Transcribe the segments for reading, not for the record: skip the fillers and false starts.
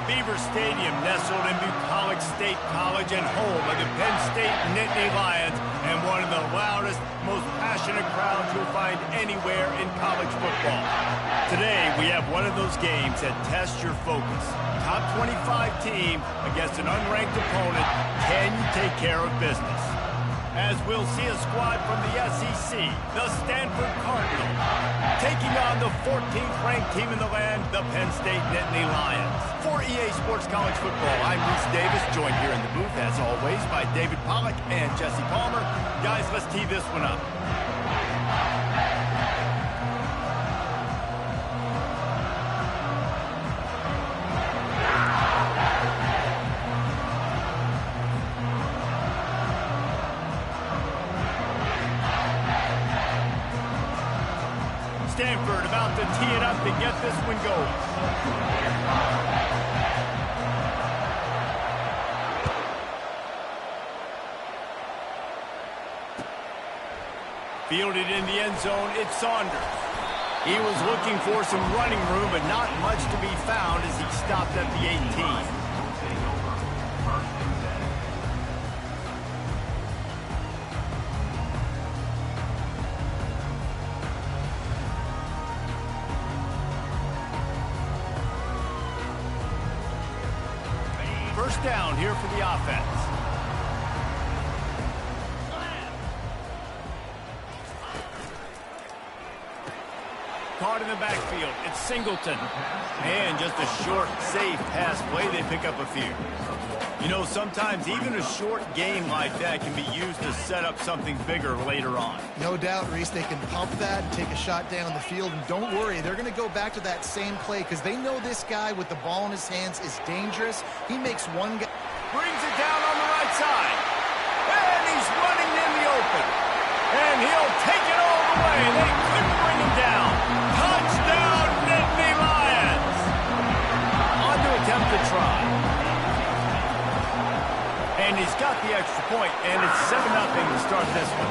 Beaver Stadium, nestled in Bucolic State College and home of the Penn State Nittany Lions, and one of the loudest, most passionate crowds you'll find anywhere in college football. Today, we have one of those games that tests your focus. Top 25 team against an unranked opponent. Can you take care of business? As we'll see a squad from the SEC, the Stanford Cardinals, taking on the 14th ranked team in the land, the Penn State Nittany Lions. For EA Sports College Football, I'm Reese Davis, joined here in the booth, as always, by David Pollack and Jesse Palmer. Guys, let's tee this one up. Stanford about to tee it up to get this one going. Fielded in the end zone, it's Saunders. He was looking for some running room, but not much to be found as he stopped at the 18. First down here for the offense. Caught in the backfield, it's Singleton. And just a short, safe pass play, they pick up a few. You know, sometimes even a short game like that can be used to set up something bigger later on. No doubt, Reese, they can pump that and take a shot down the field. And don't worry, they're going to go back to that same play because they know this guy with the ball in his hands is dangerous. He makes one guy. Brings it down on the right side. And he's running in the open. And he'll take it all the way. They couldn't bring him down. Touchdown, Nittany Lions. On to attempt to try. And he's got the extra point, and it's 7-0 to start this one.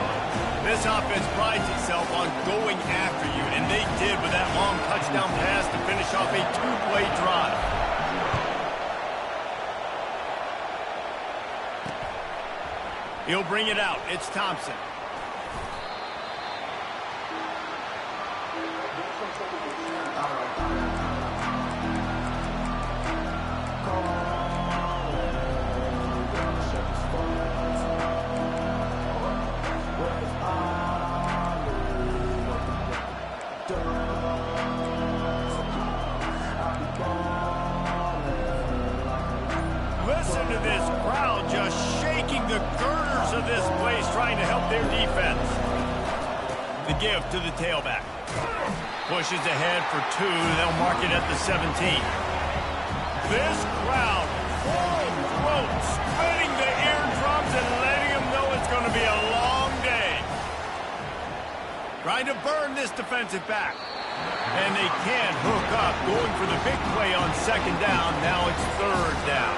This offense prides itself on going after you, and they did with that long touchdown pass to finish off a two-play drive. He'll bring it out. It's Thompson. Listen to this crowd just shaking the girders of this place, trying to help their defense. The give to the tailback. Pushes ahead for two. They'll mark it at the 17. This crowd, full throat, spinning the eardrums and letting them know it's going to be a long day. Trying to burn this defensive back. And they can't hook up, going for the big play on second down. Now it's third down.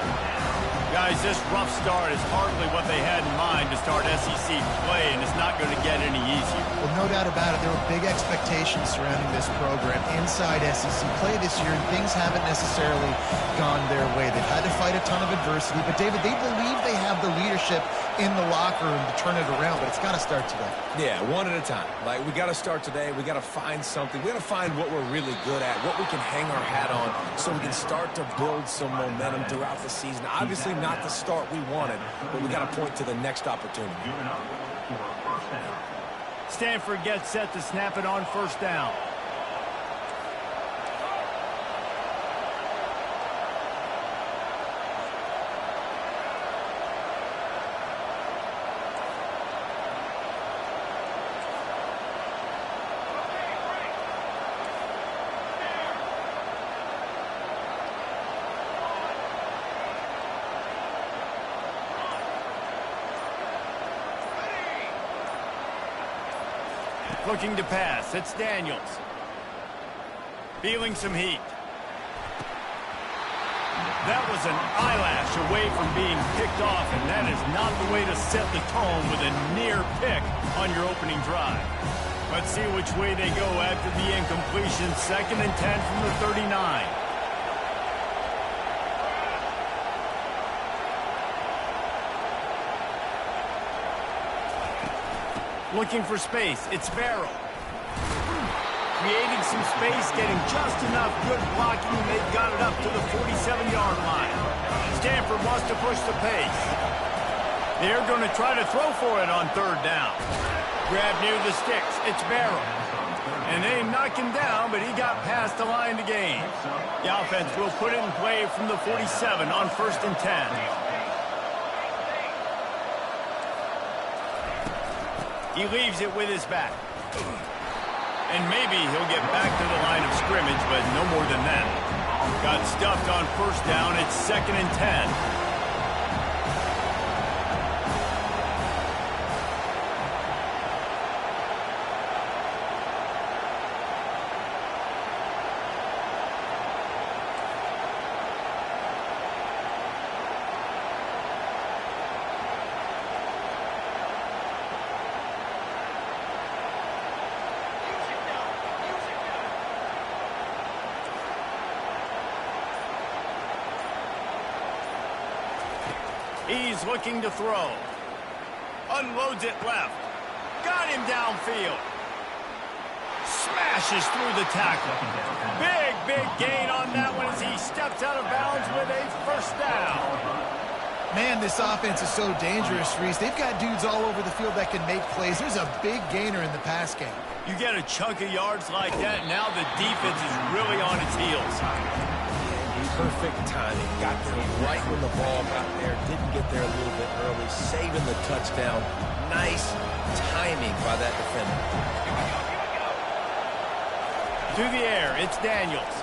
Guys, this rough start is hardly what they had in mind to start SEC play, and it's not going to get any easier. Well, no doubt about it. There were big expectations surrounding this program inside SEC play this year, and things haven't necessarily gone their way. They've had to fight a ton of adversity, but, David, they believe they have the leadership in the locker room to turn it around, but it's got to start today. Yeah, one at a time. Like, we got to start today. We got to find something. We got to find what we're really good at, what we can hang our hat on, so we can start to build some momentum throughout the season. Obviously, not the start we wanted, but we got to point to the next opportunity. Stanford gets set to snap it on first down. Looking to pass, it's Daniels. Feeling some heat. That was an eyelash away from being picked off, and that is not the way to set the tone with a near pick on your opening drive. Let's see which way they go after the incompletion. 2nd and 10 from the 39. Looking for space. It's Farrell. Creating some space, getting just enough good blocking, and they've got it up to the 47-yard line. Stanford wants to push the pace. They're going to try to throw for it on third down. Grab near the sticks. It's Farrell. And they knock him down, but he got past the line to gain. The offense will put it in play from the 47 on 1st and 10. He leaves it with his back. And maybe he'll get back to the line of scrimmage, but no more than that. Got stuffed on 1st down. It's 2nd and 10. He's looking to throw. Unloads it left. Got him downfield. Smashes through the tackle. Big gain on that one as he steps out of bounds with a 1st down. Man, this offense is so dangerous, Reese. They've got dudes all over the field that can make plays. There's a big gainer in the pass game. You get a chunk of yards like that, now the defense is really on its heels. Perfect timing. Got there right when the ball got there. Didn't get there a little bit early. Saving the touchdown. Nice timing by that defender. To the air, it's Daniels.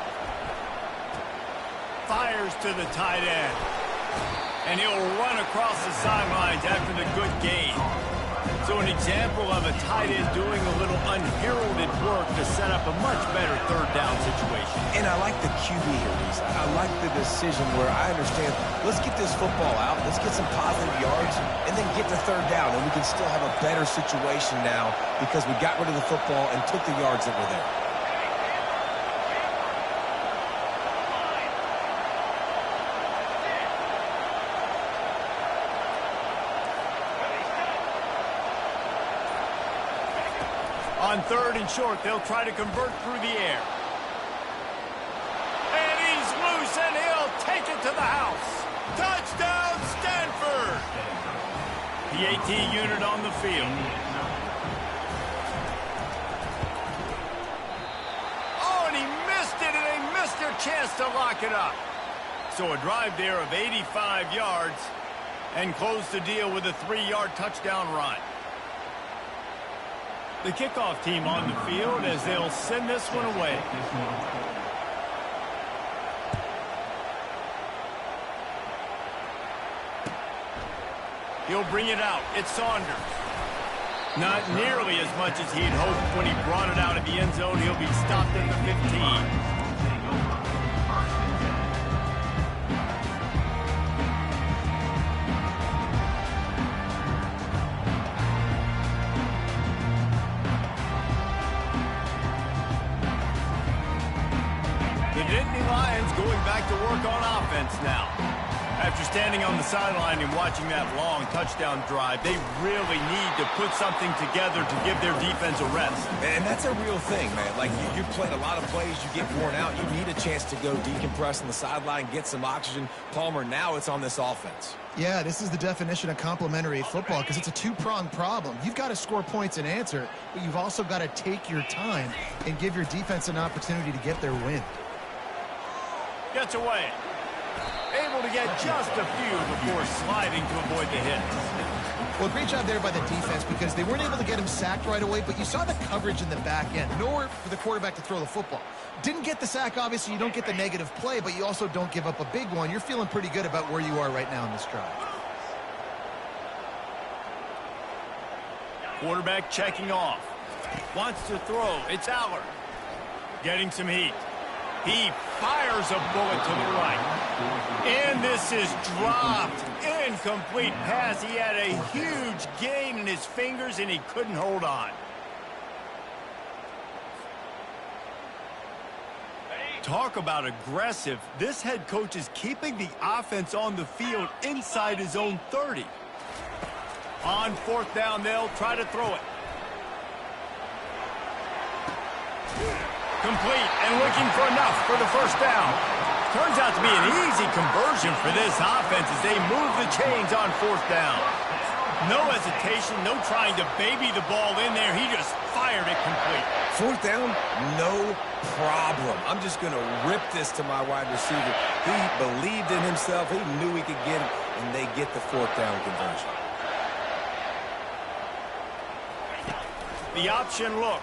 Fires to the tight end. And he'll run across the sidelines after the good gain. So an example of a tight end doing a little unheralded work to set up a much better 3rd down situation. And I like the QB here, Lisa. I like the decision where I understand, let's get this football out, let's get some positive yards, and then get to 3rd down, and we can still have a better situation now because we got rid of the football and took the yards that were there. On 3rd and short, they'll try to convert through the air. And he's loose, and he'll take it to the house. Touchdown, Stanford! The AT unit on the field. Oh, and he missed it, and they missed their chance to lock it up. So a drive there of 85 yards, and close the deal with a 3-yard touchdown run. The kickoff team on the field as they'll send this one away. He'll bring it out. It's Saunders. Not nearly as much as he'd hoped when he brought it out of the end zone. He'll be stopped at the 15. Going back to work on offense now. After standing on the sideline and watching that long touchdown drive, they really need to put something together to give their defense a rest. And that's a real thing, man. Like, you've played a lot of plays, you get worn out, you need a chance to go decompress on the sideline, get some oxygen. Palmer, now it's on this offense. Yeah, this is the definition of complementary football because it's a two-pronged problem. You've got to score points and answer, but you've also got to take your time and give your defense an opportunity to get their win. Gets away. Able to get just a few before sliding to avoid the hit. Well, great job there by the defense because they weren't able to get him sacked right away, but you saw the coverage in the back end. Nowhere for the quarterback to throw the football. Didn't get the sack, obviously. You don't get the negative play, but you also don't give up a big one. You're feeling pretty good about where you are right now in this drive. Quarterback checking off. Wants to throw. It's Allard. Getting some heat. He fires a bullet to the right. And this is dropped. Incomplete pass. He had a huge gain in his fingers, and he couldn't hold on. Talk about aggressive. This head coach is keeping the offense on the field inside his own 30. On 4th down, they'll try to throw it. Complete and looking for enough for the first down. Turns out to be an easy conversion for this offense as they move the chains on fourth down. No hesitation, no trying to baby the ball in there. He just fired it complete. Fourth down, no problem. I'm just going to rip this to my wide receiver. He believed in himself. He knew he could get it, and they get the fourth down conversion. The option look.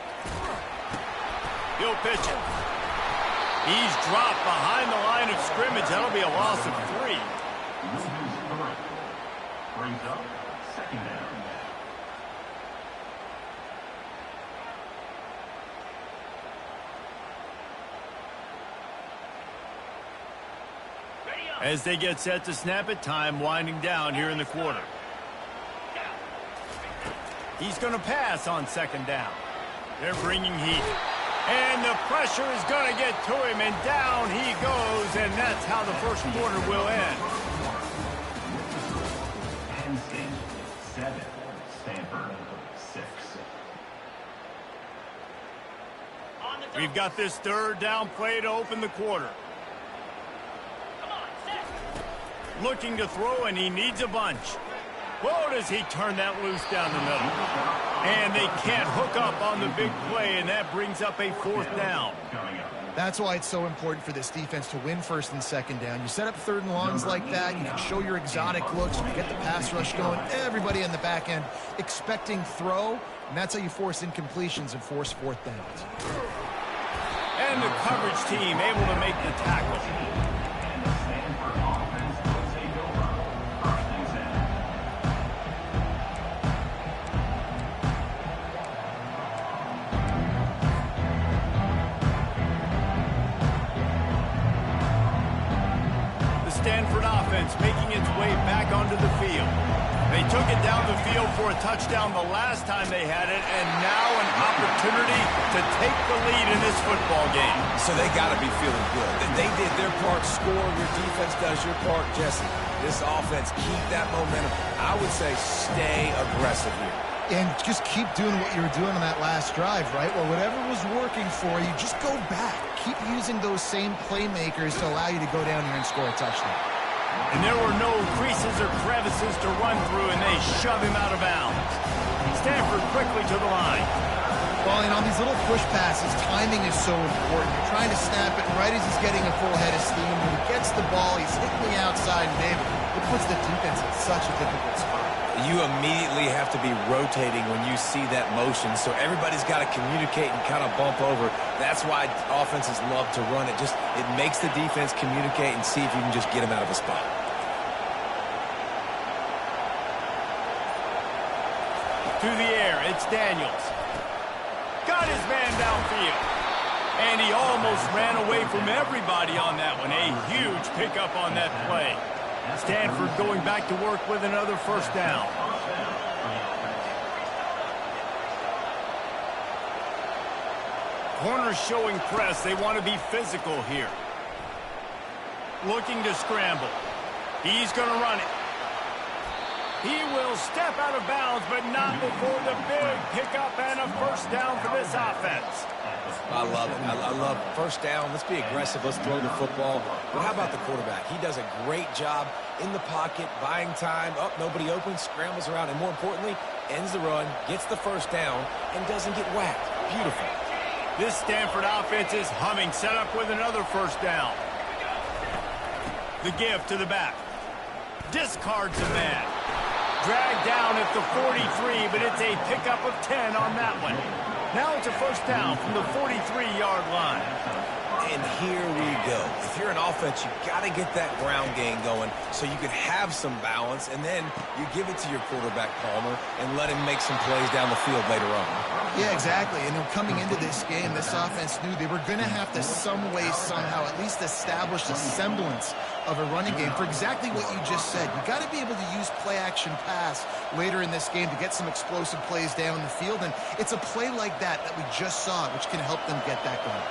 He'll pitch it. He's dropped behind the line of scrimmage. That'll be a loss of 3. Brings up second down. As they get set to snap it, time winding down here in the quarter. He's going to pass on second down. They're bringing heat. And the pressure is going to get to him, and down he goes, and that's how the first quarter will end. Penn State 7, Stanford 6. We've got this third down play to open the quarter. Looking to throw, and he needs a bunch. Whoa, does he turn that loose down the middle. And they can't hook up on the big play, and that brings up a fourth down. That's why it's so important for this defense to win first and second down. You set up third and longs like that, you can show your exotic looks, you can get the pass rush going, everybody in the back end expecting throw, and that's how you force incompletions and force fourth downs. And the coverage team able to make the tackle. Stanford offense making its way back onto the field. They took it down the field for a touchdown the last time they had it, and now an opportunity to take the lead in this football game. So they got to be feeling good. They did their part, score. Your defense does your part, Jesse. This offense, keep that momentum. I would say stay aggressive here. And just keep doing what you were doing on that last drive, right? Well, whatever was working for you, just go back. Keep using those same playmakers to allow you to go down here and score a touchdown. And there were no creases or crevices to run through, and they shove him out of bounds. Stanford quickly to the line. Well, and on these little push passes, timing is so important. You're trying to snap it right as he's getting a full head of steam. When he gets the ball, he's hitting the outside, and David, it puts the defense in such a difficult spot. You immediately have to be rotating when you see that motion, so everybody's got to communicate and kind of bump over. That's why offenses love to run it. It makes the defense communicate and see if you can just get him out of a spot. Through the air, it's Daniels. Got his man downfield. And he almost ran away from everybody on that one. A huge pickup on that play. Stanford going back to work with another first down. Corners showing press. They want to be physical here. Looking to scramble. He's going to run it. He will step out of bounds, but not before the big pickup and a first down for this offense. I love it. I love first down. Let's be aggressive. Let's throw the football. But how about the quarterback? He does a great job in the pocket, buying time. Up, nobody open, scrambles around, and more importantly, ends the run, gets the first down, and doesn't get whacked. Beautiful. This Stanford offense is humming, set up with another first down. The give to the back. Discards a man. Dragged down at the 43, but it's a pickup of 10 on that one. Now it's a first down from the 43-yard line. And here we go. If you're an offense, you got to get that ground game going so you can have some balance, and then you give it to your quarterback, Palmer, and let him make some plays down the field later on. Yeah, exactly. And coming into this game, this offense knew they were going to have to some way, somehow, at least establish a semblance of a running game for exactly what you just said. You got to be able to use play-action pass later in this game to get some explosive plays down the field, and it's a play like that we just saw, which can help them get that going.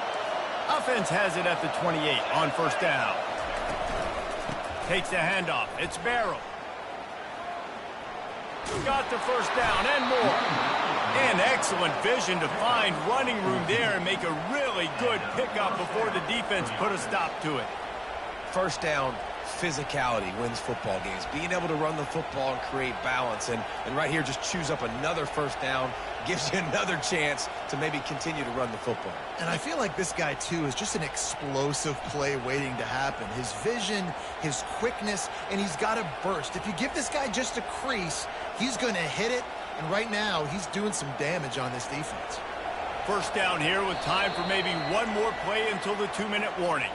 Offense has it at the 28 on first down. Takes the handoff. It's Barrow. Got the first down and more. And excellent vision to find running room there and make a real really good pickup before the defense put a stop to it. First down, physicality wins football games. Being able to run the football and create balance. And right here, just choose up another first down, gives you another chance to maybe continue to run the football. And I feel like this guy, too, is just an explosive play waiting to happen. His vision, his quickness, and he's got a burst. If you give this guy just a crease, he's going to hit it. And right now, he's doing some damage on this defense. First down here with time for maybe one more play until the 2-minute warning.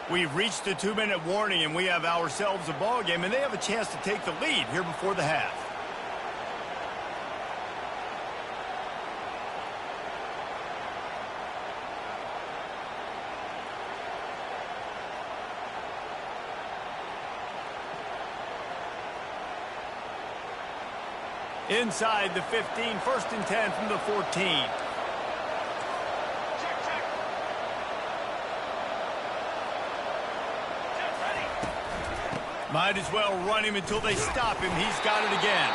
We've reached the 2-minute warning, and we have ourselves a ball game, and they have a chance to take the lead here before the half. Inside the 15, 1st and 10 from the 14. Might as well run him until they stop him. He's got it again.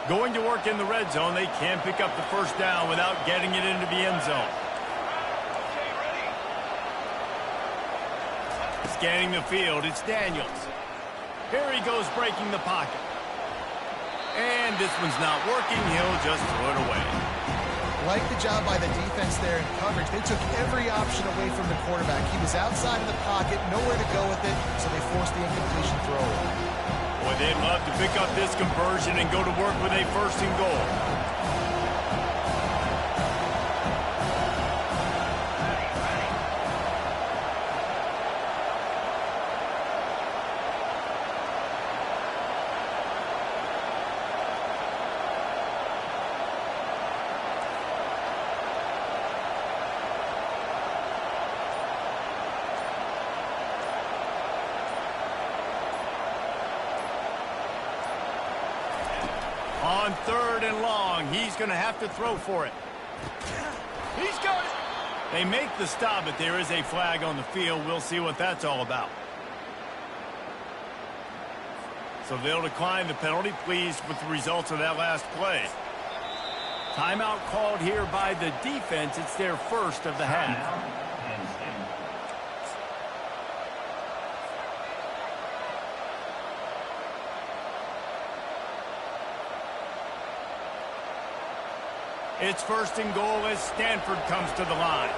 Going to work in the red zone, they can pick up the first down without getting it into the end zone. Scanning the field, it's Daniels. Here he goes breaking the pocket. And this one's not working. He'll just throw it away. Like the job by the defense there in coverage. They took every option away from the quarterback. He was outside of the pocket, nowhere to go with it, so they forced the incompletion throw. Boy, they'd love to pick up this conversion and go to work with a 1st and goal. On 3rd and long, he's going to have to throw for it. He's got it. They make the stop, but there is a flag on the field. We'll see what that's all about. So they'll decline the penalty, pleased with the results of that last play. Timeout called here by the defense. It's their first of the half. It's 1st and goal as Stanford comes to the line.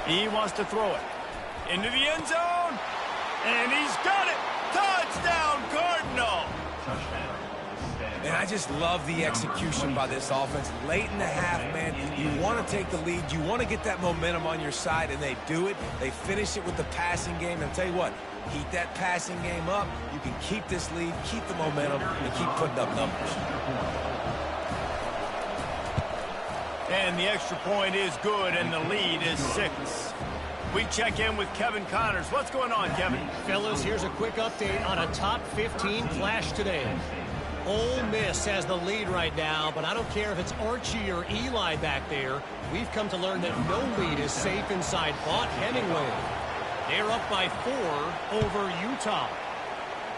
He wants to throw it into the end zone, and he's got it. Touchdown, Cardinal. And I just love the execution by this offense. Late in the half, man, you want to take the lead. You want to get that momentum on your side, and they do it. They finish it with the passing game. And I'll tell you what, heat that passing game up. You can keep this lead, keep the momentum, and keep putting up numbers. And the extra point is good, and the lead is 6. We check in with Kevin Connors. What's going on, Kevin? Fellas, here's a quick update on a top 15 clash today. Ole Miss has the lead right now, but I don't care if it's Archie or Eli back there. We've come to learn that no lead is safe inside Vaught Hemingway. They're up by 4 over Utah.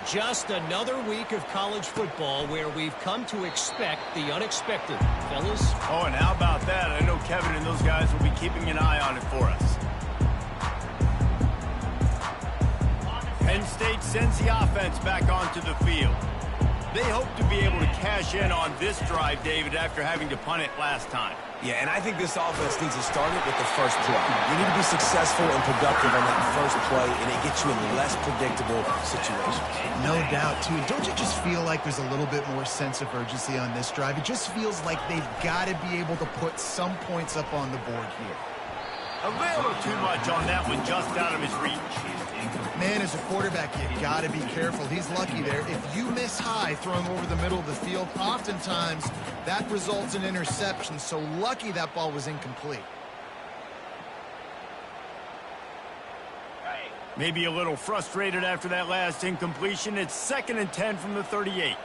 Just another week of college football where we've come to expect the unexpected. Fellas? Oh, and how about that? I know Kevin and those guys will be keeping an eye on it for us. Penn State sends the offense back onto the field. They hope to be able to cash in on this drive, David, after having to punt it last time. Yeah, and I think this offense needs to start it with the first play. You need to be successful and productive on that first play, and it gets you in less predictable situations. No doubt, too. Don't you just feel like there's a little bit more sense of urgency on this drive? It just feels like they've got to be able to put some points up on the board here. A little too much on that one, just out of his reach. Man, as a quarterback, you got to be careful. He's lucky there. If you miss high throwing over the middle of the field, oftentimes that results in interception. So lucky that ball was incomplete. Maybe a little frustrated after that last incompletion. It's 2nd and 10 from the 38.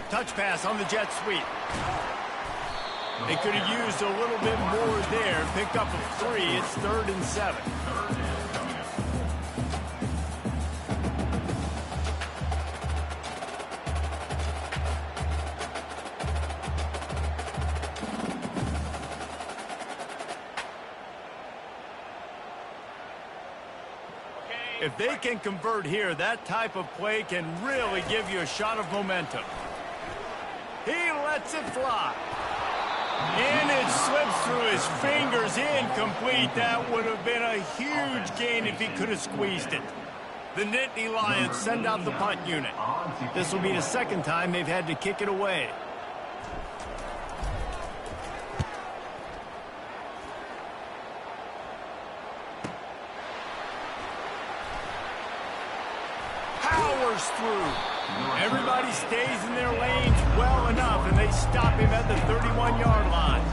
Touch pass on the jet sweep. They could have used a little bit more there. Picked up a 3. It's 3rd and 7. If they can convert here, that type of play can really give you a shot of momentum. He lets it fly. And it slips through his fingers, incomplete. That would have been a huge gain if he could have squeezed it. The Nittany Lions send out the punt unit. This will be the second time they've had to kick it away. Powers through. Everybody stays in their lanes well enough, and they stop him at the 31-yard line.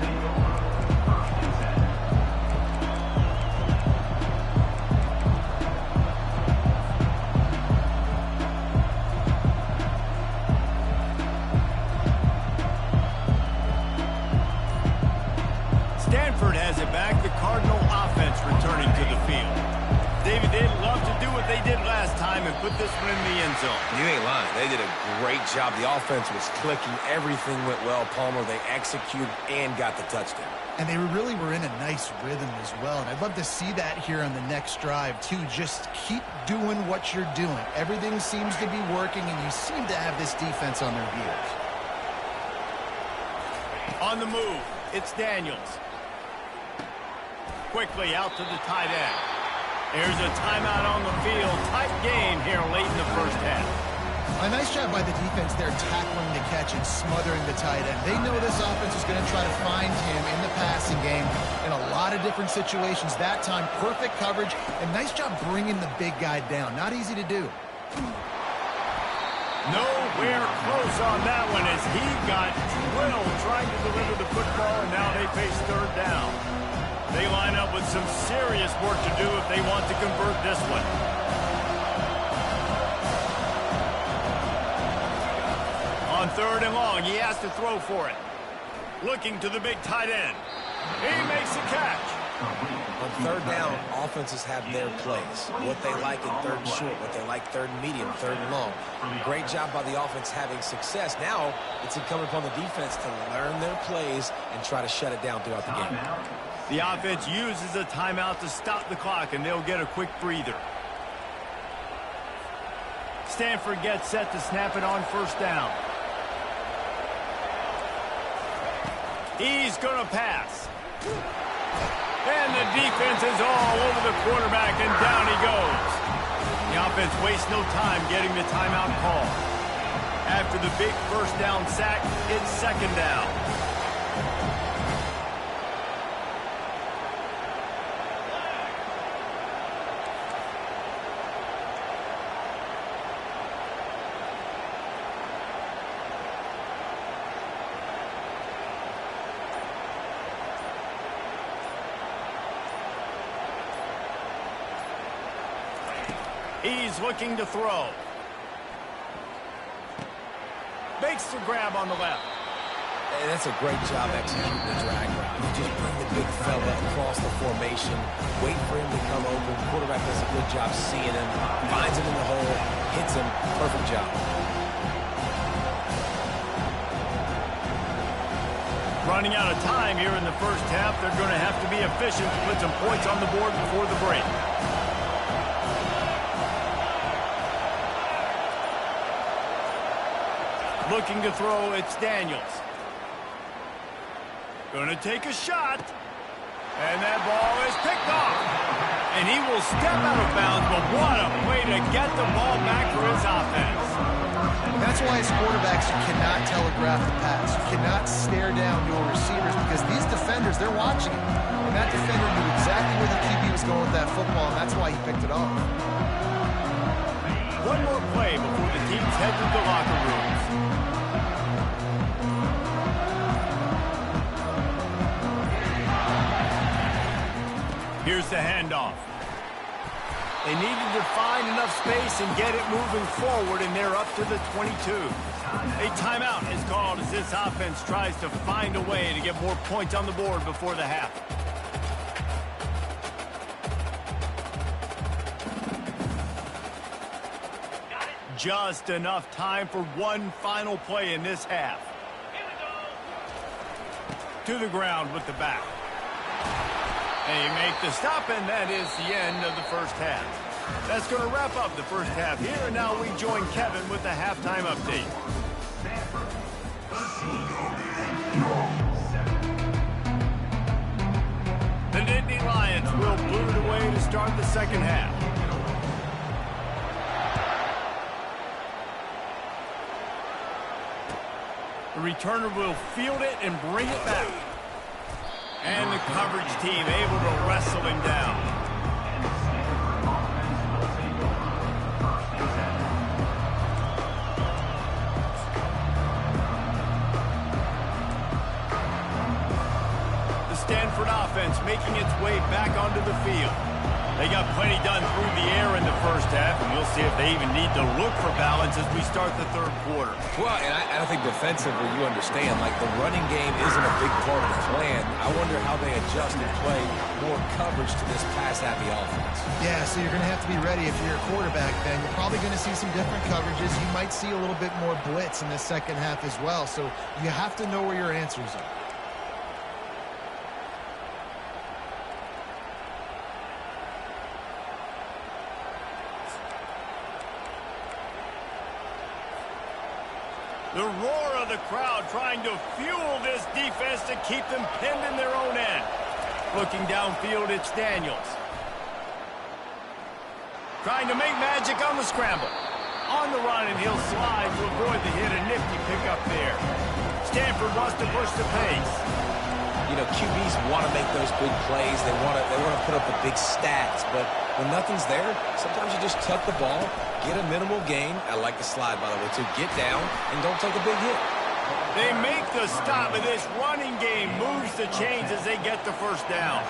Stanford has it back. The Cardinal offense returning to the field. David, they'd love to do what they did last time and put this one in the end zone. You ain't lying. They did a great job. The offense was clicking. Everything went well, Palmer. They executed and got the touchdown. And they really were in a nice rhythm as well. And I'd love to see that here on the next drive, too. Just keep doing what you're doing. Everything seems to be working, and you seem to have this defense on their heels. On the move, it's Daniels. Quickly out to the tight end. There's a timeout on the field. Tight game here late in the first half. A nice job by the defense there tackling the catch and smothering the tight end. They know this offense is going to try to find him in the passing game in a lot of different situations. That time, perfect coverage, and nice job bringing the big guy down. Not easy to do. Nowhere close on that one as he got drilled trying to deliver the football, and now they face third down. They line up with some serious work to do if they want to convert this one. On 3rd and long, he has to throw for it. Looking to the big tight end. He makes the catch. On 3rd down, offenses have their plays. What they like in 3rd and short, what they like 3rd and medium, 3rd and long. Great job by the offense having success. Now, it's incumbent upon the defense to learn their plays and try to shut it down throughout the game. The offense uses a timeout to stop the clock, and they'll get a quick breather. Stanford gets set to snap it on 1st down. He's going to pass. And the defense is all over the quarterback, and down he goes. The offense wastes no time getting the timeout call. After the big 1st down sack, it's 2nd down. He's looking to throw. Makes the grab on the left. Hey, that's a great job executing the drag route. You just bring the big fella across the formation, wait for him to come open. Quarterback does a good job seeing him, finds him in the hole, hits him. Perfect job. Running out of time here in the first half. They're going to have to be efficient to put some points on the board before the break. Looking to throw, it's Daniels. Going to take a shot. And that ball is picked off. And he will step out of bounds, but what a way to get the ball back for his offense. And that's why as quarterbacks, you cannot telegraph the pass. You cannot stare down your receivers because these defenders, they're watching it. And that defender knew exactly where the QB was going with that football, and that's why he picked it off. One more play before the teams head to the locker rooms. Here's the handoff. They needed to find enough space and get it moving forward, and they're up to the 22. A timeout is called as this offense tries to find a way to get more points on the board before the half. Just enough time for one final play in this half. To the ground with the back. They make the stop, and that is the end of the first half. That's going to wrap up the first half here, and now we join Kevin with the halftime update. The Nittany Lions will boot it away to start the second half. The returner will field it and bring it back. And the coverage team able to wrestle him down. The Stanford offense making its way back onto the field. They got plenty done through the air in the first half, and we'll see if they even need to look for balance as we start the third quarter. Well, and I think defensively, you understand, like the running game isn't a big part of the plan. I wonder how they adjust and play more coverage to this pass-happy offense. Yeah, so you're going to have to be ready if you're a quarterback, then. You're probably going to see some different coverages. You might see a little bit more blitz in the second half as well, so you have to know where your answers are. The roar of the crowd trying to fuel this defense to keep them pinned in their own end. Looking downfield, it's Daniels. Trying to make magic on the scramble. On the run, and he'll slide to avoid the hit. A nifty pickup there. Stanford wants to push the pace. You know, QBs want to make those big plays. They want to put up the big stats. But when nothing's there, sometimes you just tuck the ball, get a minimal gain. I like the slide, by the way, too. Get down and don't take a big hit. They make the stop, and this running game moves the chains as they get the first down.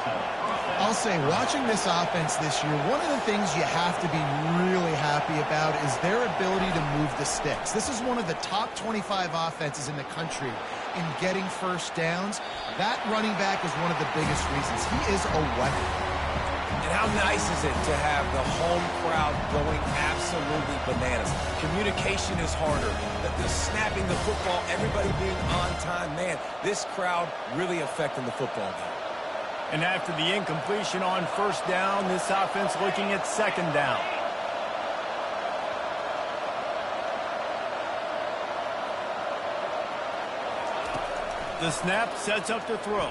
I'll say, watching this offense this year, one of the things you have to be really happy about is their ability to move the sticks. This is one of the top 25 offenses in the country in getting first downs. That running back is one of the biggest reasons. He is a weapon. And how nice is it to have the home crowd going absolutely bananas? Communication is harder. The snapping the football, everybody being on time. Man, this crowd really affecting the football game. And after the incompletion on first down, this offense looking at second down. The snap sets up the throw.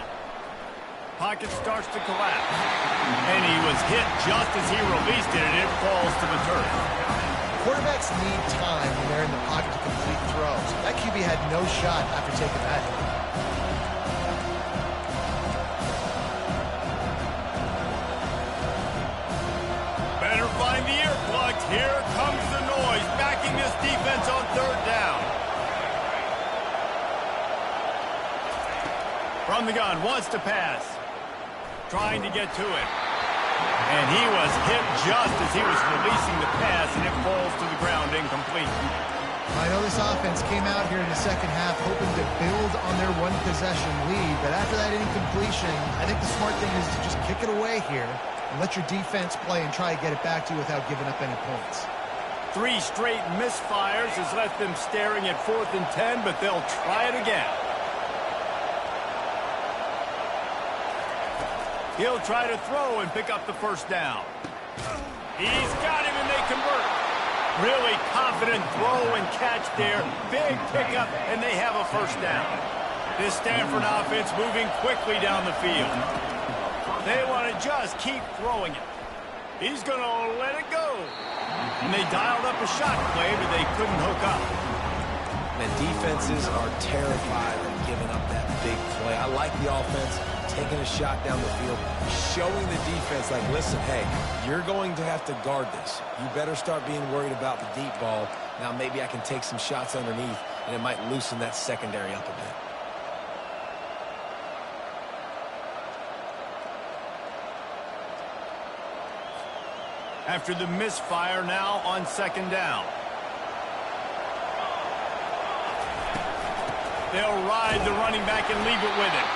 Pocket starts to collapse. And he was hit just as he released it, and it falls to the turf. Quarterbacks need time when they're in the pocket to complete throws. That QB had no shot after taking that hit. Better find the earplugs. Here comes the noise, backing this defense on third down. From the gun, wants to pass. Trying to get to it. And he was hit just as he was releasing the pass, and it falls to the ground incomplete. I know this offense came out here in the second half hoping to build on their one-possession lead, but after that incompletion, I think the smart thing is to just kick it away here and let your defense play and try to get it back to you without giving up any points. 3 straight misfires has left them staring at 4th and 10, but they'll try it again. He'll try to throw and pick up the first down. He's got him, and they convert. Really confident throw and catch there. Big pickup, and they have a first down. This Stanford offense moving quickly down the field. They want to just keep throwing it. He's going to let it go. And they dialed up a shot play, but they couldn't hook up. Man, defenses are terrified of giving up that big play. I like the offense taking a shot down the field, showing the defense, like, listen, hey, you're going to have to guard this. You better start being worried about the deep ball. Now maybe I can take some shots underneath, and it might loosen that secondary up a bit. After the misfire, now on second down. They'll ride the running back and leave it with him.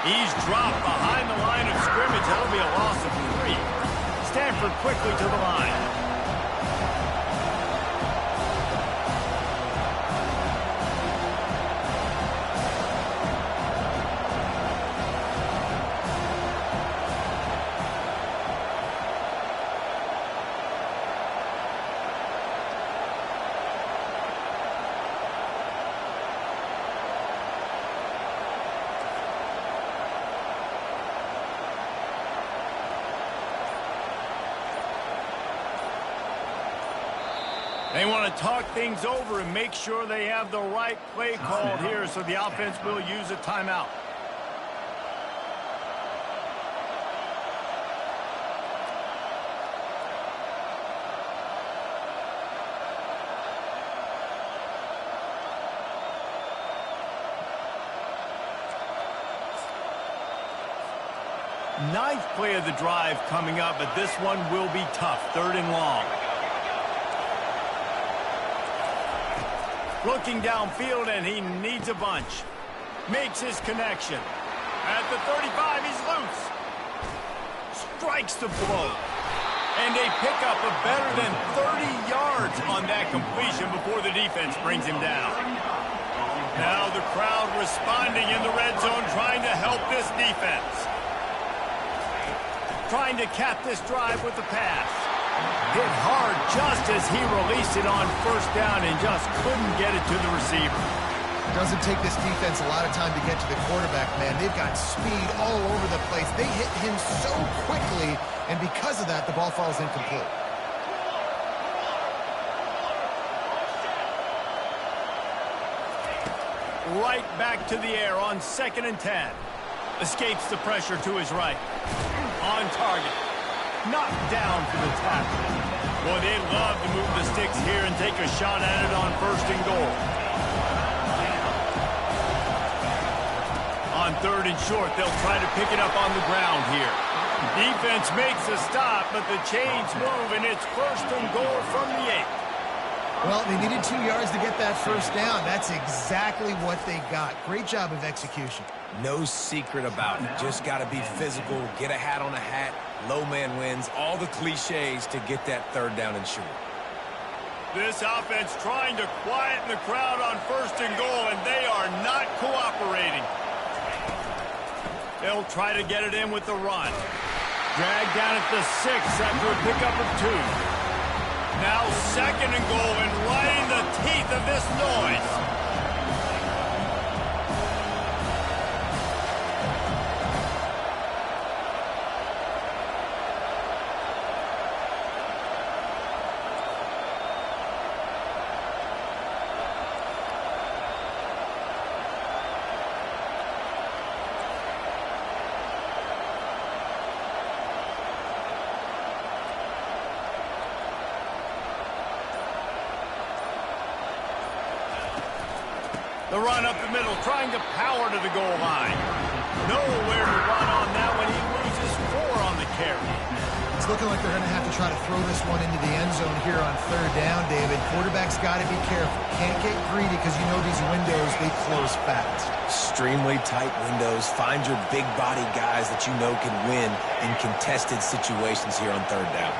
He's dropped behind the line of scrimmage. That'll be a loss of 3. Stanford quickly to the line. They want to talk things over and make sure they have the right play called here, so the offense will use a timeout. Ninth play of the drive coming up, but this one will be tough. 3rd and long. Looking downfield, and he needs a bunch. Makes his connection. At the 35, he's loose. Strikes the blow. And a pickup of better than 30 yards on that completion before the defense brings him down. Now the crowd responding in the red zone, trying to help this defense. Trying to cap this drive with the pass. Hit hard just as he released it on 1st down and just couldn't get it to the receiver. Doesn't take this defense a lot of time to get to the quarterback, man. They've got speed all over the place. They hit him so quickly, and because of that, the ball falls incomplete. Right back to the air on 2nd and 10. Escapes the pressure to his right. On target. Knocked down for the tackle. Boy, they love to move the sticks here and take a shot at it on 1st and goal. On 3rd and short, they'll try to pick it up on the ground here. Defense makes a stop, but the chains move, and it's 1st and goal from the 8. Well, they needed 2 yards to get that 1st down. That's exactly what they got. Great job of execution. No secret about it. Just got to be physical, get a hat on a hat, low man wins, all the cliches to get that 3rd down and short. This offense trying to quieten the crowd on 1st and goal, and they are not cooperating. They'll try to get it in with the run. Dragged down at the 6 after a pickup of 2. Now 2nd and goal, and right in the teeth of this noise. The run up the middle, trying to power to the goal line. Nowhere to run on that one. He loses 4 on the carry. It's looking like they're going to have to try to throw this one into the end zone here on 3rd down, David. Quarterback's got to be careful. Can't get greedy because you know these windows, they close fast. Extremely tight windows. Find your big body guys that you know can win in contested situations here on 3rd down.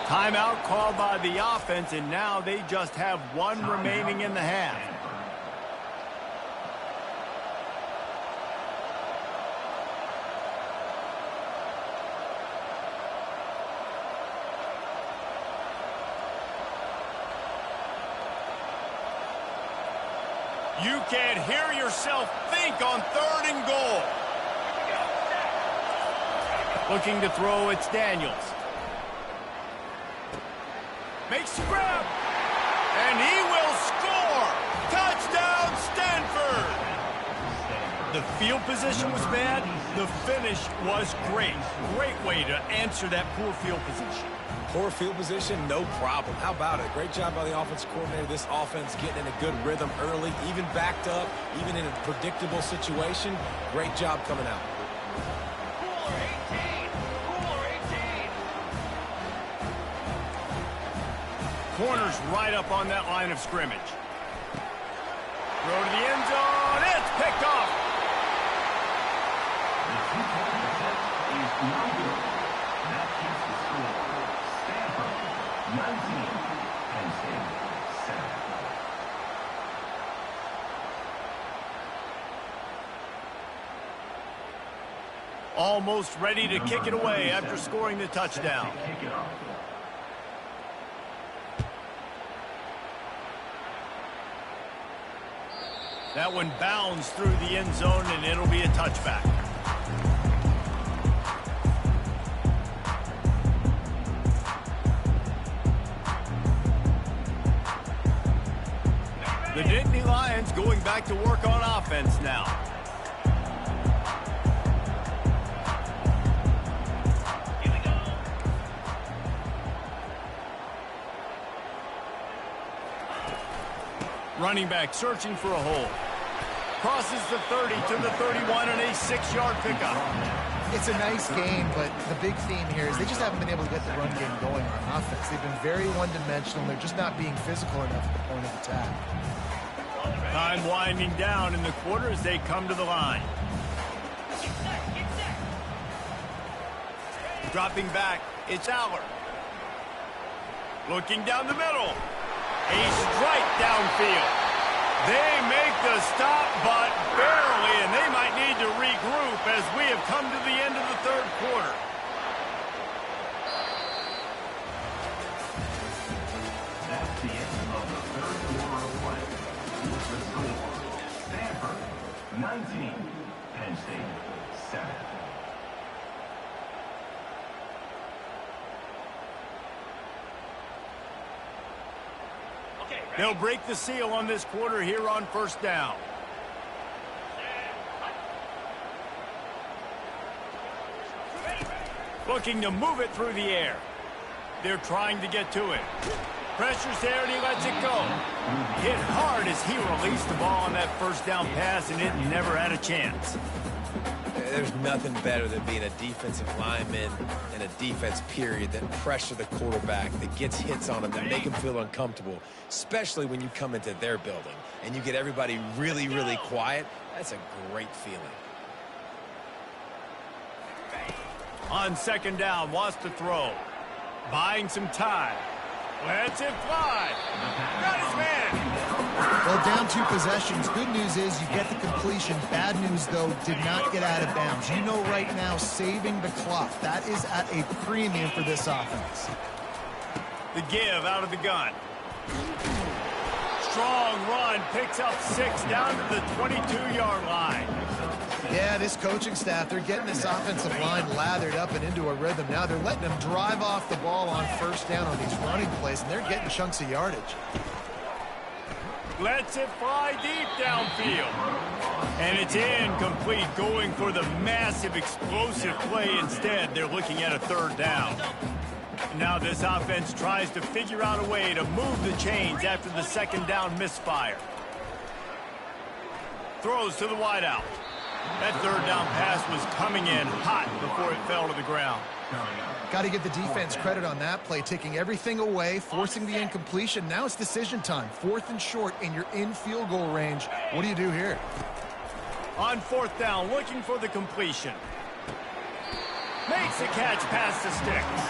Timeout called by the offense, and now they just have 1 remaining in the half. You can't hear yourself think on 3rd and goal. Looking to throw, it's Daniels. Makes the grab, and he will score! Touchdown, Stanford! The field position was bad, the finish was great. Great way to answer that poor field position. Poor field position, no problem. How about it? Great job by the offensive coordinator. This offense getting in a good rhythm early, even backed up, even in a predictable situation. Great job coming out. Corner's right up on that line of scrimmage. Throw to the end zone. It's picked off. The two-point attempt is no good. That keeps the score. Stanford, 19. Penn State, 7. Almost ready to kick it away after scoring the touchdown. Kick it off. That one bounds through the end zone, and it'll be a touchback. The Nittany Lions going back to work on offense now. Running back searching for a hole. Crosses the 30 to the 31 and a 6-yard pickup. It's a nice game, but the big theme here is they just haven't been able to get the run game going on offense. They've been very one-dimensional. They're just not being physical enough at the point of attack. Time winding down in the quarter as they come to the line. Dropping back, it's Aller. Looking down the middle. A strike downfield. They make the stop, but barely, and they might need to regroup as we have come to the end of the third quarter. That's the end of the third quarter of play. With the score, Stanford, 19. Penn State, 7. They'll break the seal on this quarter here on first down. Looking to move it through the air. They're trying to get to it. Pressure's there and he lets it go. Hit hard as he released the ball on that first down pass and it never had a chance. There's nothing better than being a defensive lineman and a defense period that pressure the quarterback, that gets hits on him, that make him feel uncomfortable, especially when you come into their building and you get everybody really, really quiet. That's a great feeling. On second down, wants to throw. Buying some time. Lets it fly. Got his man. Well, down 2 possessions. Good news is you get the completion. Bad news, though, did not get out of bounds. You know right now, saving the clock. That is at a premium for this offense. The give out of the gun. Strong run, picks up 6 down to the 22-yard line. Yeah, this coaching staff, they're getting this offensive line lathered up and into a rhythm. Now they're letting them drive off the ball on first down on these running plays, and they're getting chunks of yardage. Lets it fly deep downfield. And it's incomplete, going for the massive explosive play instead. They're looking at a third down. Now this offense tries to figure out a way to move the chains after the second down misfire. Throws to the wideout. That third down pass was coming in hot before it fell to the ground. Got to give the defense credit on that play, taking everything away, forcing the incompletion. Now it's decision time. 4th and short, and you're in field goal range. What do you do here? On 4th down, looking for the completion. Makes the catch past the sticks.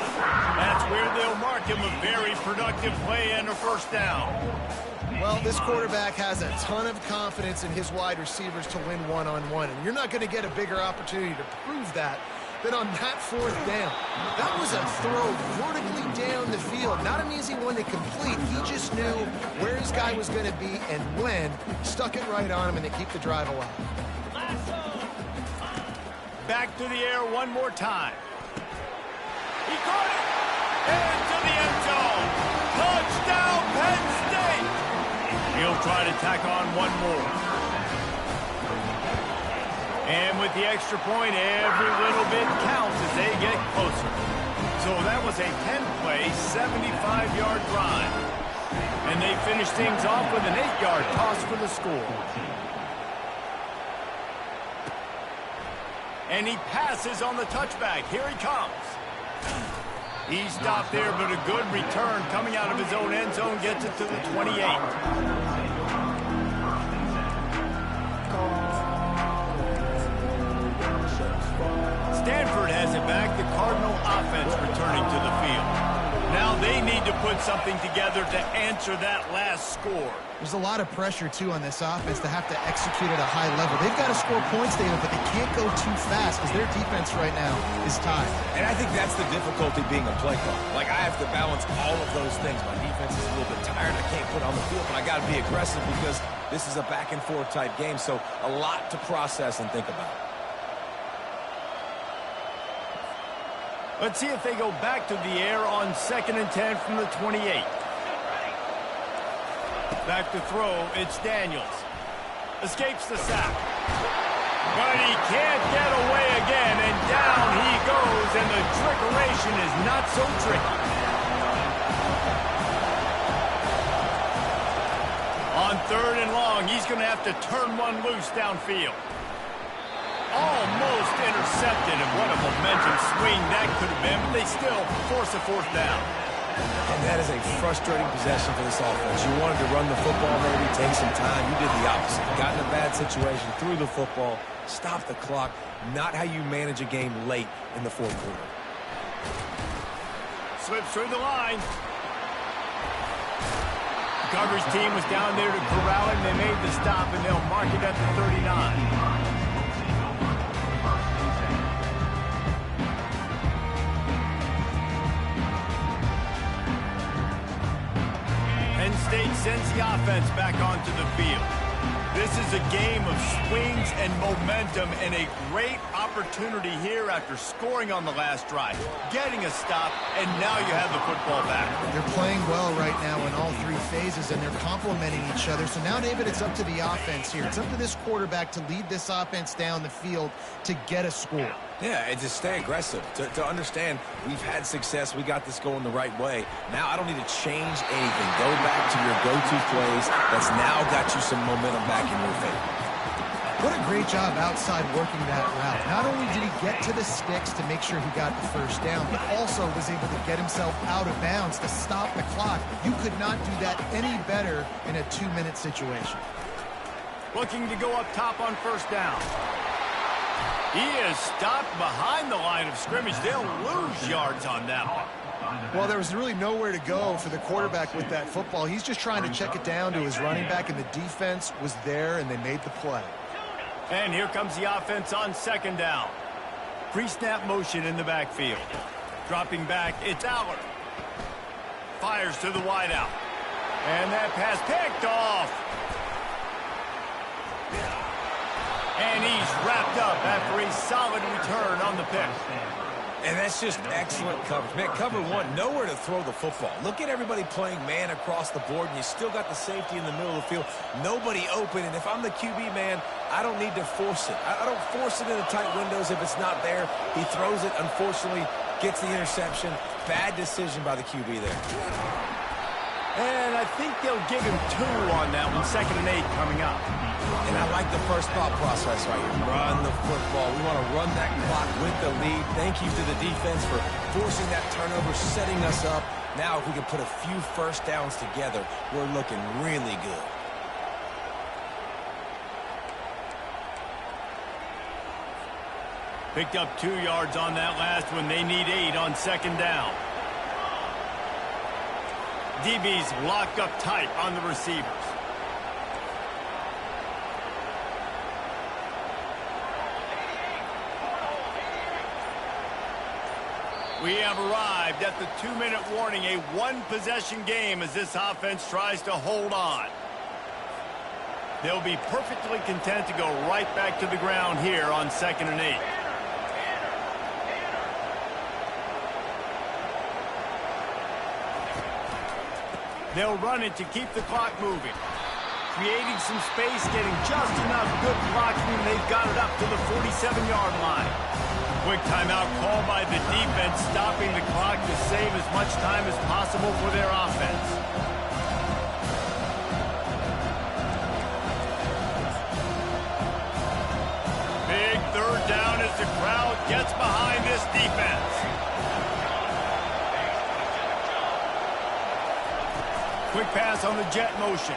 That's where they'll mark him a very productive play and a first down. Well, this quarterback has a ton of confidence in his wide receivers to win one-on-one, and you're not going to get a bigger opportunity to prove that than on that 4th down. That was a throw vertically down the field. Not an easy one to complete. He just knew where his guy was going to be and when. Stuck it right on him, and they keep the drive alive. Back to the air one more time. He caught it! Into the end zone! Touchdown, Penn State! He'll try to tack on one more. And with the extra point, every little bit counts as they get closer. So that was a 10-play, 75-yard drive. And they finish things off with an 8-yard toss for the score. And he passes on the touchback. Here he comes. He stopped there, but a good return coming out of his own end zone gets it to the 28. Stanford has it back, the Cardinal offense returning to the field. Now they need to put something together to answer that last score. There's a lot of pressure, too, on this offense to have to execute at a high level. They've got to score points, David, but they can't go too fast because their defense right now is tied. And I think that's the difficulty being a play caller. Like, I have to balance all of those things. My defense is a little bit tired. I can't put on the field, but I got to be aggressive because this is a back-and-forth type game, so a lot to process and think about. Let's see if they go back to the air on 2nd and 10 from the 28. Back to throw, it's Daniels. Escapes the sack. But he can't get away again, and down he goes, and the trickeration is not so tricky. On 3rd and long, he's going to have to turn one loose downfield. Almost intercepted, and what a momentum swing that could have been, but they still force a 4th down. And that is a frustrating possession for this offense. You wanted to run the football, maybe take some time. You did the opposite. Got in a bad situation, threw the football, stopped the clock. Not how you manage a game late in the 4th quarter. Slips through the line. The coverage team was down there to corral him. They made the stop, and they'll mark it at the 39. Penn State sends the offense back onto the field. This is a game of swings and momentum, and a great opportunity here after scoring on the last drive, getting a stop, and now you have the football back. They're playing well right now in all 3 phases, and they're complementing each other. So now, David, it's up to the offense here. It's up to this quarterback to lead this offense down the field to get a score. Yeah, and to stay aggressive, to understand we've had success, we got this going the right way. Now I don't need to change anything. Go back to your go-to plays. That's now got you some momentum back in your favor. What a great job outside working that route. Not only did he get to the sticks to make sure he got the 1st down, but also was able to get himself out of bounds to stop the clock. You could not do that any better in a 2-minute situation. Looking to go up top on 1st down. He is stopped behind the line of scrimmage. They'll lose yards on that one. Well, there was really nowhere to go for the quarterback with that football. He's just trying to check it down to his running back, and the defense was there, and they made the play. And here comes the offense on 2nd down. Pre-snap motion in the backfield. Dropping back, it's Aller. Fires to the wideout. And that pass picked off. And he's wrapped up after a solid return on the pick. And that's just excellent coverage. Man, cover 1, nowhere to throw the football. Look at everybody playing man across the board, and you still got the safety in the middle of the field. Nobody open, and if I'm the QB, man, I don't need to force it. I don't force it in the tight windows if it's not there. He throws it, unfortunately, gets the interception. Bad decision by the QB there. And I think they'll give him 2 on that one. 2nd and 8 coming up. And I like the first thought process right here. Run the football. We want to run that clock with the lead. Thank you to the defense for forcing that turnover, setting us up. Now, if we can put a few 1st downs together, we're looking really good. Picked up 2 yards on that last one. They need 8 on 2nd down. DB's locked up tight on the receivers. We have arrived at the 2-minute warning, a 1-possession game as this offense tries to hold on. They'll be perfectly content to go right back to the ground here on 2nd and 8. They'll run it to keep the clock moving. creating some space, getting just enough good blocking, and they've got it up to the 47-yard line. Quick timeout called by the defense, stopping the clock to save as much time as possible for their offense. Big third down as the crowd gets behind this defense. Quick pass on the jet motion.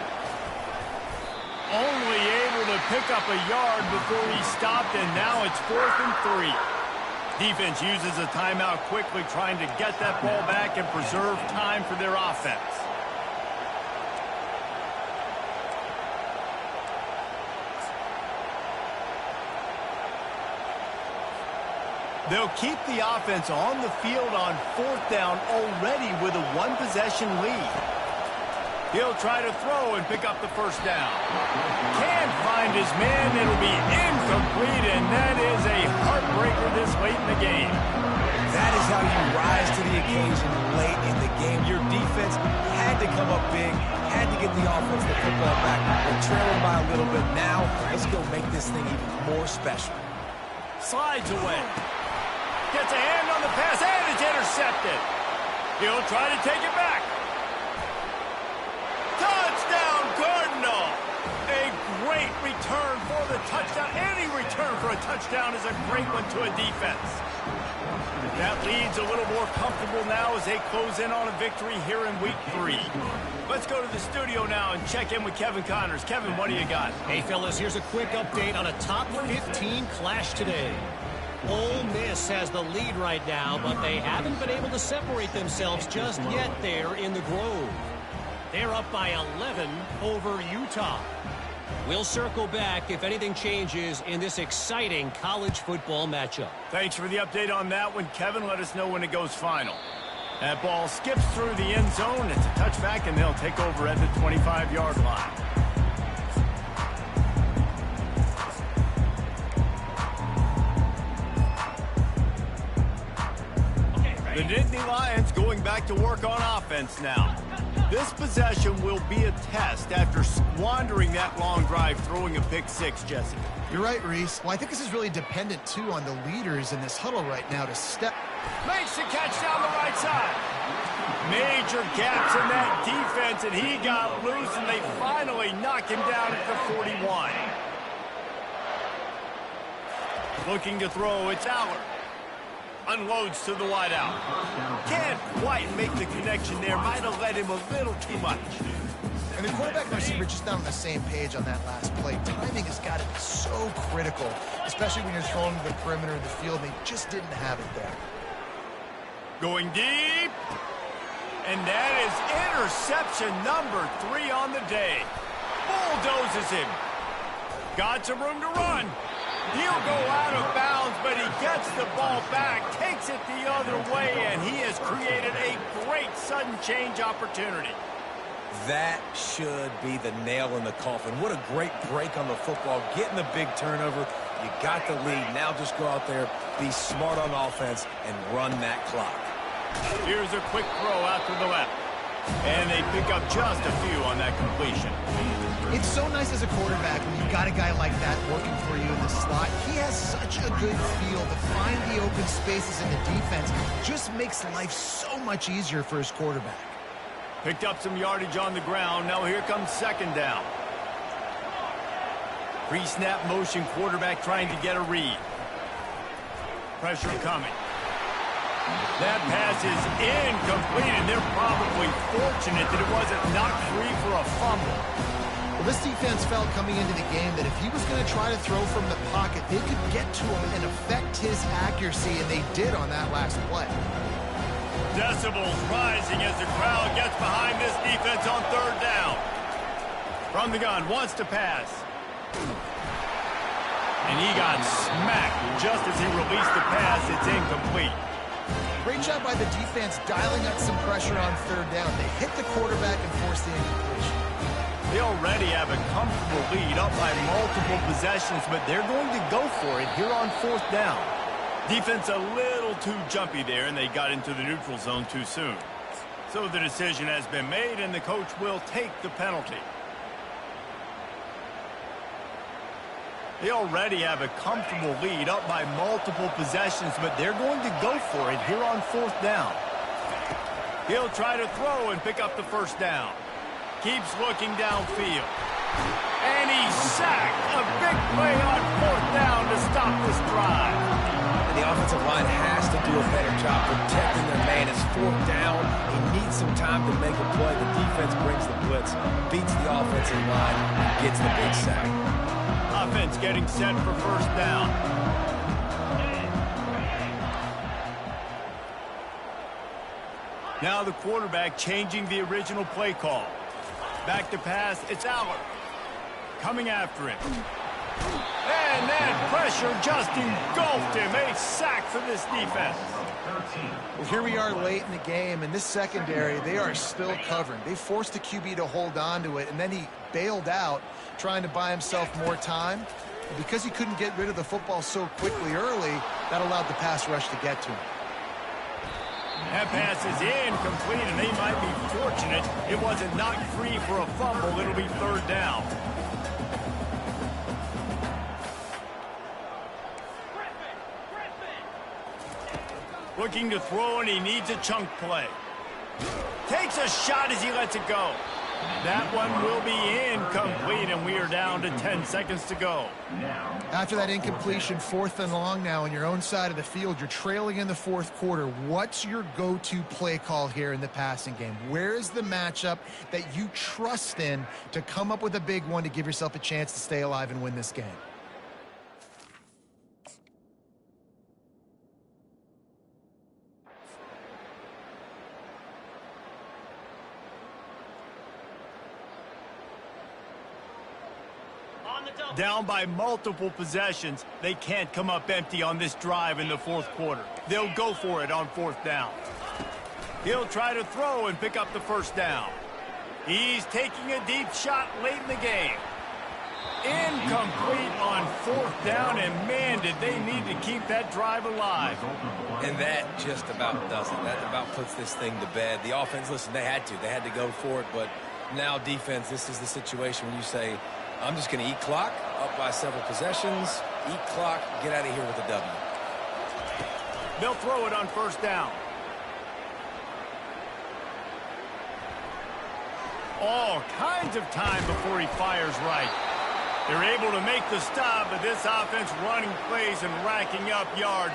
Only able to pick up a yard before he stopped, and now it's 4th and 3. Defense uses a timeout quickly, trying to get that ball back and preserve time for their offense. They'll keep the offense on the field on 4th down already with a one-possession lead. He'll try to throw and pick up the first down. Can't find his man. It'll be incomplete, and that is a heartbreaker this late in the game. That is how you rise to the occasion late in the game. Your defense had to come up big, had to get the offense the football back. They're trailing by a little bit now. Let's go make this thing even more special. Slides away. Gets a hand on the pass, and it's intercepted. He'll try to take it back. Touchdown, Cardinal! A great return for the touchdown. Any return for a touchdown is a great one to a defense. That lead's a little more comfortable now as they close in on a victory here in Week 3. Let's go to the studio now and check in with Kevin Connors. Kevin, what do you got? Hey, fellas, here's a quick update on a top 15 clash today. Ole Miss has the lead right now, but they haven't been able to separate themselves just yet there in the Grove. They're up by 11 over Utah. We'll circle back if anything changes in this exciting college football matchup. Thanks for the update on that one, Kevin. Let us know when it goes final. That ball skips through the end zone. It's a touchback, and they'll take over at the 25-yard line. The Nittany Lions going back to work on offense now. This possession will be a test after squandering that long drive, throwing a pick six, Jesse. You're right, Reese. Well, I think this is really dependent, too, on the leaders in this huddle right now to step. Makes the catch down the right side. Major gaps in that defense, and he got loose, and they finally knock him down at the 41. Looking to throw, it's Allard. Unloads to the wideout. Can't quite make the connection there. Might have led him a little too much. And the quarterback and receiver just not on the same page on that last play. Timing has got to be so critical, especially when you're throwing to the perimeter of the field. They just didn't have it there. Going deep. And that is interception number 3 on the day. Bulldozes him. Got some room to run. He'll go out of bounds, but he gets the ball back, takes it the other way, and he has created a great sudden change opportunity. That should be the nail in the coffin. What a great break on the football. Getting the big turnover. You got the lead. Now just go out there, be smart on offense, and run that clock. Here's a quick throw out to the left. And they pick up just a few on that completion. It's so nice as a quarterback when you've got a guy like that working for you in the slot. He has such a good feel to find the open spaces in the defense. Just makes life so much easier for his quarterback. Picked up some yardage on the ground. Now here comes second down. Pre-snap motion, quarterback trying to get a read. Pressure coming. That pass is incomplete, and they're probably fortunate that it wasn't knocked free for a fumble. Well, this defense felt coming into the game that if he was going to try to throw from the pocket, they could get to him and affect his accuracy, and they did on that last play. Decibels rising as the crowd gets behind this defense on third down. From the gun, wants to pass. And he got smacked just as he released the pass. It's incomplete. Great job by the defense dialing up some pressure on third down. They hit the quarterback and forced the incompletion. They already have a comfortable lead up by multiple possessions, but they're going to go for it here on fourth down. Defense a little too jumpy there, and they got into the neutral zone too soon. So the decision has been made, and the coach will take the penalty. They already have a comfortable lead, up by multiple possessions, but they're going to go for it here on 4th down. He'll try to throw and pick up the first down. Keeps looking downfield. And he's sacked. A big play on 4th down to stop this drive. And the offensive line has to do a better job protecting their man. It's 4th down. He needs some time to make a play. The defense brings the blitz, beats the offensive line, and gets the big sack. Offense getting set for 1st down. Now the quarterback changing the original play call. Back to pass, it's Aller. Coming after him. And that pressure just engulfed him. A sack for this defense. Well, here we are late in the game, and this secondary, they are still covering. They forced the QB to hold on to it, and then he bailed out, trying to buy himself more time. And because he couldn't get rid of the football so quickly early, that allowed the pass rush to get to him. That pass is incomplete, and they might be fortunate it wasn't knocked free for a fumble. It'll be 3rd down. Looking to throw, and he needs a chunk play. Takes a shot as he lets it go. That one will be incomplete, and we are down to 10 seconds to go. After that incompletion, 4th and long now on your own side of the field, you're trailing in the 4th quarter. What's your go-to play call here in the passing game? Where is the matchup that you trust in to come up with a big one to give yourself a chance to stay alive and win this game? Down by multiple possessions, they can't come up empty on this drive in the 4th quarter. They'll go for it on 4th down. He'll try to throw and pick up the first down. He's taking a deep shot late in the game. Incomplete on 4th down, and man, did they need to keep that drive alive. And that just about does it. That about puts this thing to bed. The offense, listen, they had to go for it, but now defense, this is the situation when you say, I'm just going to eat clock, up by several possessions, eat clock, get out of here with a W. They'll throw it on 1st down. All kinds of time before he fires right. They're able to make the stop, but this offense running plays and racking up yards.